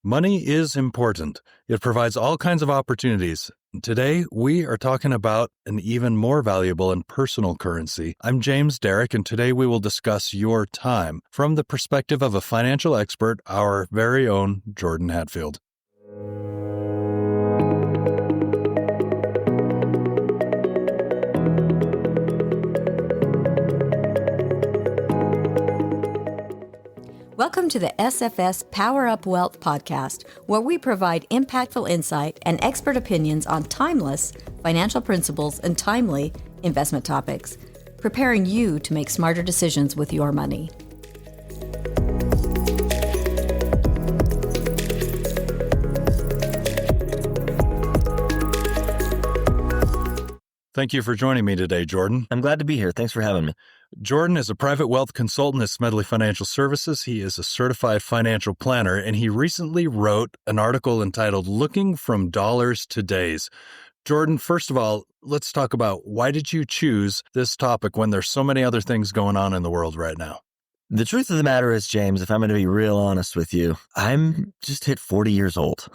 Money is important. It provides all kinds of opportunities. Today, we are talking about an even more valuable and personal currency. I'm James Derrick, and today we will discuss your time from the perspective of a financial expert, our very own Jordan Hadfield. Welcome to the SFS Power Up Wealth podcast, where we provide impactful insight and expert opinions on timeless financial principles and timely investment topics, preparing you to make smarter decisions with your money. Thank you for joining me today, Jordan. I'm glad to be here. Thanks for having me. Jordan is a private wealth consultant at Smedley Financial Services. He is a certified financial planner, and he recently wrote an article entitled Looking from Dollars to Days. Jordan, first of all, let's talk about why did you choose this topic when there's so many other things going on in the world right now? The truth of the matter is, James, if I'm going to be real honest with you, I'm just hit 40 years old.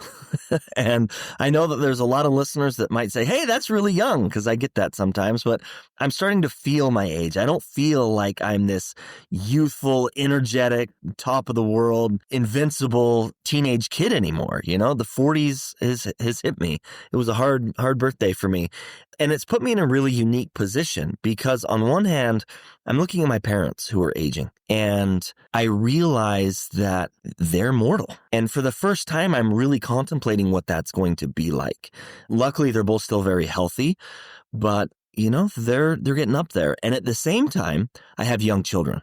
And I know that there's a lot of listeners that might say, hey, that's really young, because I get that sometimes, but I'm starting to feel my age. I don't feel like I'm this youthful, energetic, top of the world, invincible teenage kid anymore. You know, the 40s has hit me. It was a hard birthday for me. And it's put me in a really unique position because on one hand, I'm looking at my parents who are aging and I realize that they're mortal. And for the first time, I'm really contemplating what that's going to be like. Luckily, they're both still very healthy, but you know, they're getting up there. And at the same time, I have young children.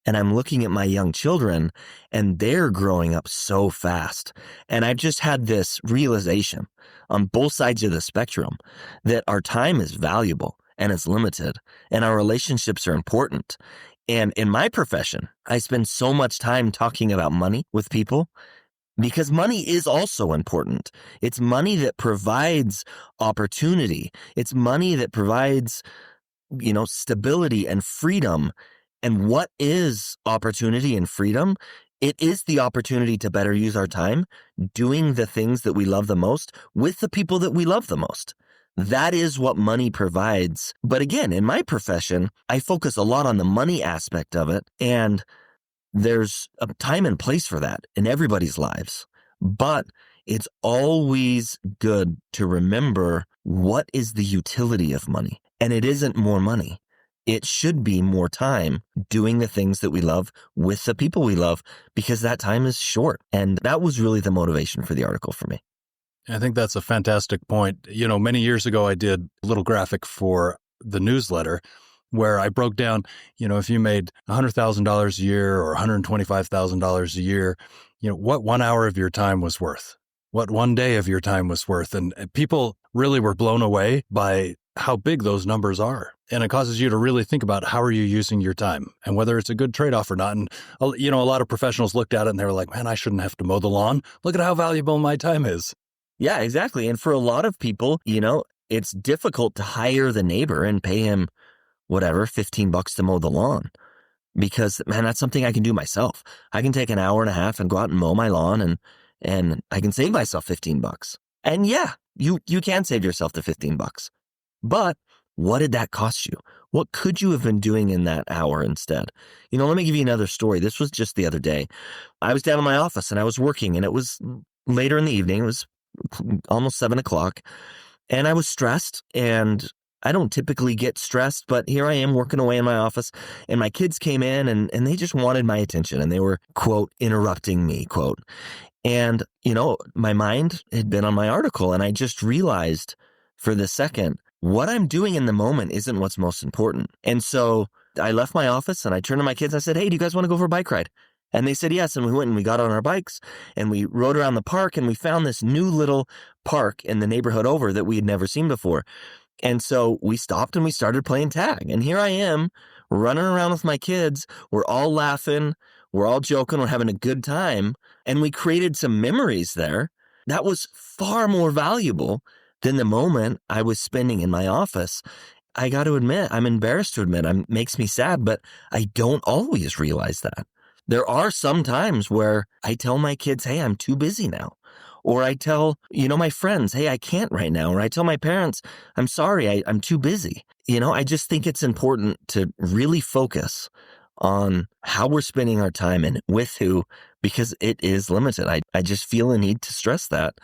And I'm looking at my young children and they're growing up so fast. And I've just had this realization on both sides of the spectrum that our time is valuable and it's limited and our relationships are important. And in my profession, I spend so much time talking about money with people because money is also important. It's money that provides opportunity. It's money that provides, stability and freedom. And what is opportunity and freedom? It is the opportunity to better use our time doing the things that we love the most with the people that we love the most. That is what money provides. But again, in my profession, I focus a lot on the money aspect of it. And there's a time and place for that in everybody's lives. But it's always good to remember what is the utility of money. And it isn't more money. It should be more time doing the things that we love with the people we love because that time is short. And that was really the motivation for the article for me. I think that's a fantastic point. You know, many years ago, I did a little graphic for the newsletter where I broke down, if you made $100,000 a year or $125,000 a year, what 1 hour of your time was worth, what 1 day of your time was worth. And people really were blown away by how big those numbers are. And it causes you to really think about how are you using your time and whether it's a good trade-off or not. And, a lot of professionals looked at it and they were like, man, I shouldn't have to mow the lawn. Look at how valuable my time is. Yeah, exactly. And for a lot of people, it's difficult to hire the neighbor and pay him $15 to mow the lawn because, man, that's something I can do myself. I can take an hour and a half and go out and mow my lawn and I can save myself $15. And yeah, you can save yourself the $15. But what did that cost you? What could you have been doing in that hour instead? Let me give you another story. This was just the other day. I was down in my office and I was working and it was later in the evening. It was almost 7:00 and I was stressed and I don't typically get stressed, but here I am working away in my office and my kids came in and they just wanted my attention and they were, quote, interrupting me, quote. And, my mind had been on my article and I just realized for the second, what I'm doing in the moment isn't what's most important. And so I left my office and I turned to my kids. I said, hey, do you guys want to go for a bike ride? And they said, yes. And we went and we got on our bikes and we rode around the park and we found this new little park in the neighborhood over that we had never seen before. And so we stopped and we started playing tag. And here I am running around with my kids. We're all laughing. We're all joking. We're having a good time. And we created some memories there. That was far more valuable than the moment I was spending in my office. I got to admit, I'm embarrassed to admit, it makes me sad, but I don't always realize that. There are some times where I tell my kids, hey, I'm too busy now. Or I tell, my friends, hey, I can't right now. Or I tell my parents, I'm sorry, I'm too busy. I just think it's important to really focus on how we're spending our time and with who, because it is limited. I just feel a need to stress that.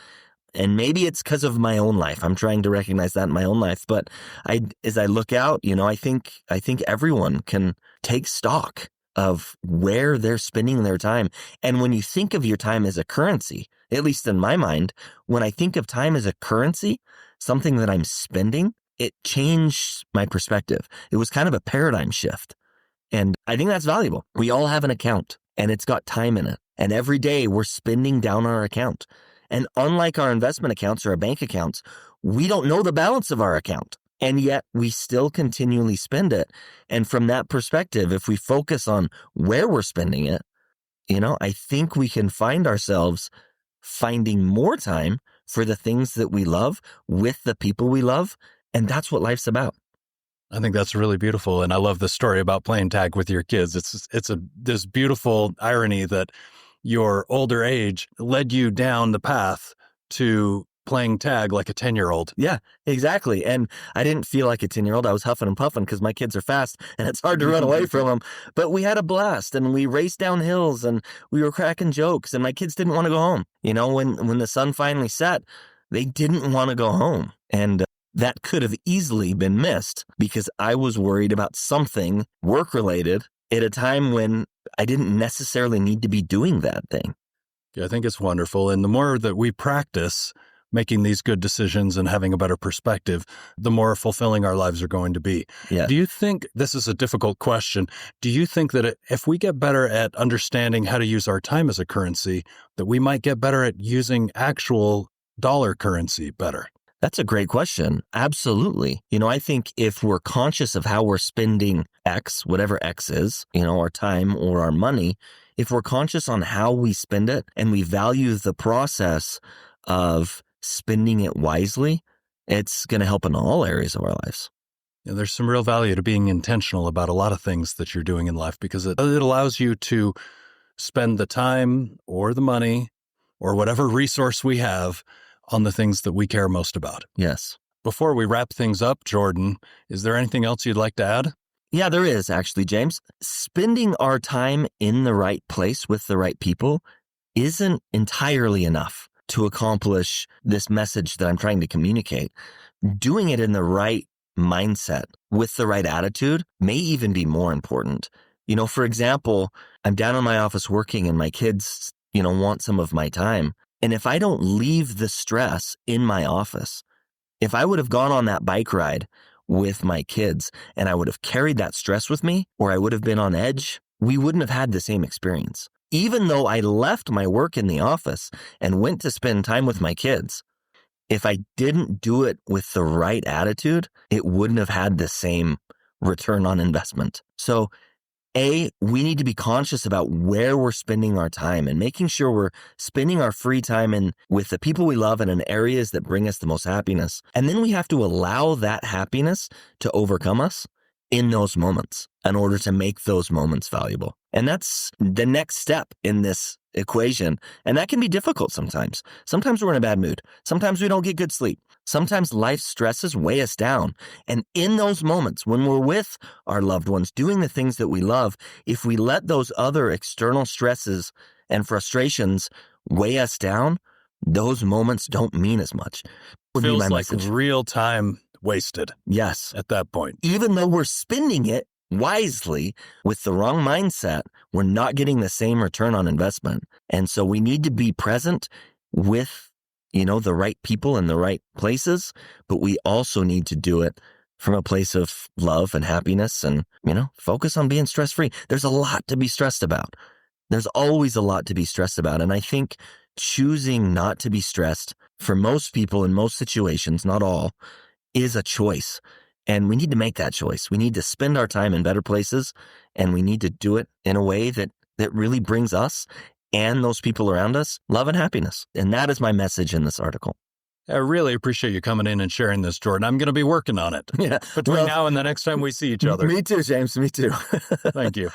And maybe it's because of my own life. I'm trying to recognize that in my own life. But as I look out, I think everyone can take stock of where they're spending their time. And when you think of your time as a currency, at least in my mind, when I think of time as a currency, something that I'm spending, it changed my perspective. It was kind of a paradigm shift. And I think that's valuable. We all have an account and it's got time in it. And every day we're spending down our account. And unlike our investment accounts or our bank accounts, we don't know the balance of our account. And yet we still continually spend it. And from that perspective, if we focus on where we're spending it, I think we can find ourselves finding more time for the things that we love with the people we love. And that's what life's about. I think that's really beautiful. And I love the story about playing tag with your kids. It's this beautiful irony that your older age led you down the path to playing tag like a 10-year-old. Yeah, exactly. And I didn't feel like a 10-year-old. I was huffing and puffing because my kids are fast and it's hard to run away from them. But we had a blast and we raced down hills and we were cracking jokes and my kids didn't want to go home. When the sun finally set, they didn't want to go home. And that could have easily been missed because I was worried about something work-related at a time when I didn't necessarily need to be doing that thing. Yeah, I think it's wonderful. And the more that we practice making these good decisions and having a better perspective, the more fulfilling our lives are going to be. Yeah. Do you think, this is a difficult question, do you think that if we get better at understanding how to use our time as a currency, that we might get better at using actual dollar currency better? That's a great question. Absolutely. I think if we're conscious of how we're spending X, whatever X is, our time or our money, if we're conscious on how we spend it and we value the process of spending it wisely, it's going to help in all areas of our lives. Yeah, there's some real value to being intentional about a lot of things that you're doing in life because it allows you to spend the time or the money or whatever resource we have on the things that we care most about. Yes. Before we wrap things up, Jordan, is there anything else you'd like to add? Yeah, there is actually, James. Spending our time in the right place with the right people isn't entirely enough to accomplish this message that I'm trying to communicate. Doing it in the right mindset with the right attitude may even be more important. For example, I'm down in my office working and my kids, want some of my time. And if I don't leave the stress in my office, if I would have gone on that bike ride with my kids and I would have carried that stress with me, or I would have been on edge, we wouldn't have had the same experience. Even though I left my work in the office and went to spend time with my kids, if I didn't do it with the right attitude, it wouldn't have had the same return on investment. So we need to be conscious about where we're spending our time and making sure we're spending our free time with the people we love and in areas that bring us the most happiness. And then we have to allow that happiness to overcome us in those moments in order to make those moments valuable. And that's the next step in this equation. And that can be difficult sometimes. Sometimes we're in a bad mood. Sometimes we don't get good sleep. Sometimes life stresses weigh us down. And in those moments, when we're with our loved ones, doing the things that we love, if we let those other external stresses and frustrations weigh us down, those moments don't mean as much. Feels like real time wasted. Yes. At that point. Even though we're spending it wisely with the wrong mindset, we're not getting the same return on investment. And so we need to be present with, the right people in the right places, but we also need to do it from a place of love and happiness and, focus on being stress-free. There's a lot to be stressed about. There's always a lot to be stressed about. And I think choosing not to be stressed for most people in most situations, not all, is a choice. And we need to make that choice. We need to spend our time in better places, and we need to do it in a way that really brings us and those people around us love and happiness. And that is my message in this article. I really appreciate you coming in and sharing this, Jordan. I'm going to be working on it between now and the next time we see each other. Me too, James. Me too. Thank you.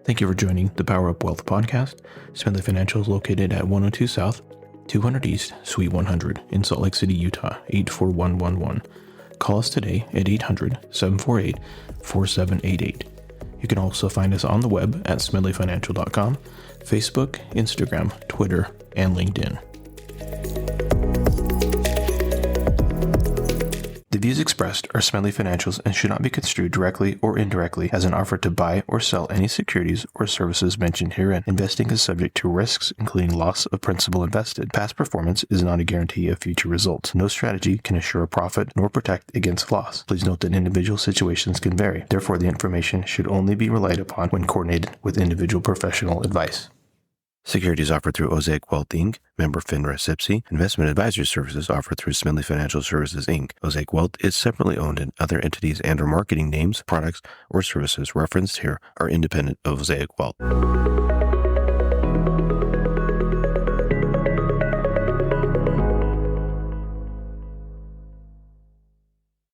Thank you for joining the Power Up Wealth podcast. Smedley Financial is located at 102 South, 200 East, Suite 100 in Salt Lake City, Utah, 84111. Call us today at 800-748-4788. You can also find us on the web at smedleyfinancial.com, Facebook, Instagram, Twitter, and LinkedIn. The views expressed are Smedley Financial's and should not be construed directly or indirectly as an offer to buy or sell any securities or services mentioned herein. Investing is subject to risks, including loss of principal invested. Past performance is not a guarantee of future results. No strategy can assure a profit nor protect against loss. Please note that individual situations can vary. Therefore, the information should only be relied upon when coordinated with individual professional advice. Securities offered through Osaic Wealth, Inc., member FINRA SIPC. Investment advisory services offered through Smedley Financial Services, Inc. Osaic Wealth is separately owned, and other entities and or marketing names, products, or services referenced here are independent of Osaic Wealth.